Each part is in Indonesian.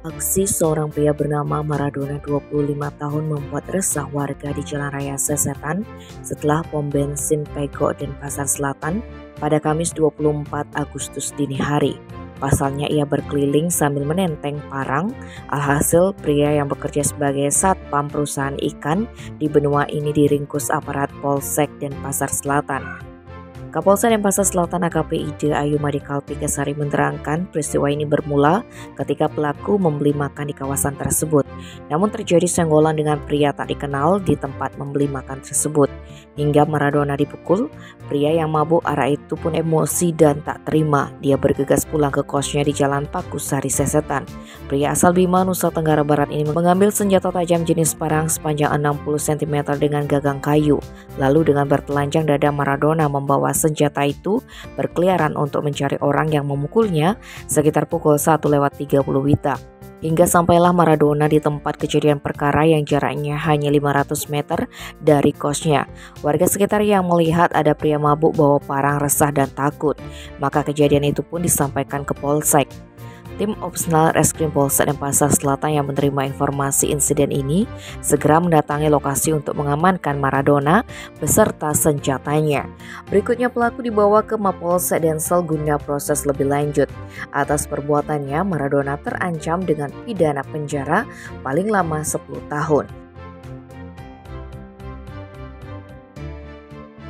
Aksi seorang pria bernama Maradona 25 tahun membuat resah warga di Jalan Raya Sesetan setelah pom bensin Pegok dan Pasar Selatan pada Kamis 24 Agustus dini hari. Pasalnya ia berkeliling sambil menenteng parang. Alhasil pria yang bekerja sebagai satpam perusahaan ikan di benua ini diringkus aparat Polsek dan Pasar Selatan. Kapolsek Denpasar Selatan AKP Ide Ayu Madikalpi Kesari menerangkan peristiwa ini bermula ketika pelaku membeli makan di kawasan tersebut. Namun terjadi senggolan dengan pria tak dikenal di tempat membeli makan tersebut. Hingga Maradona dipukul, pria yang mabuk arah itu pun emosi dan tak terima. Dia bergegas pulang ke kosnya di Jalan Pakusari Sesetan. Pria asal Bima, Nusa Tenggara Barat ini mengambil senjata tajam jenis parang sepanjang 60 cm dengan gagang kayu. Lalu dengan bertelanjang dada Maradona membawa senjata itu berkeliaran untuk mencari orang yang memukulnya sekitar pukul 1:30 WITA. Hingga sampailah Maradona di tempat kejadian perkara yang jaraknya hanya 500 meter dari kosnya. Warga sekitar yang melihat ada pria mabuk bawa parang resah dan takut. Maka kejadian itu pun disampaikan ke Polsek. Tim Opsnal Reskrim Polsek Denpasar Selatan yang menerima informasi insiden ini segera mendatangi lokasi untuk mengamankan Maradona beserta senjatanya. Berikutnya pelaku dibawa ke Mapolsek Densel guna proses lebih lanjut. Atas perbuatannya Maradona terancam dengan pidana penjara paling lama 10 tahun.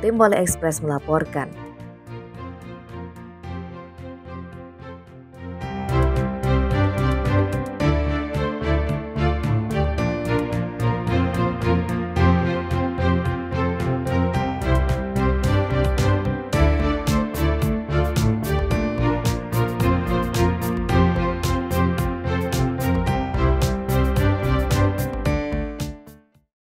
Tim Bali Express melaporkan.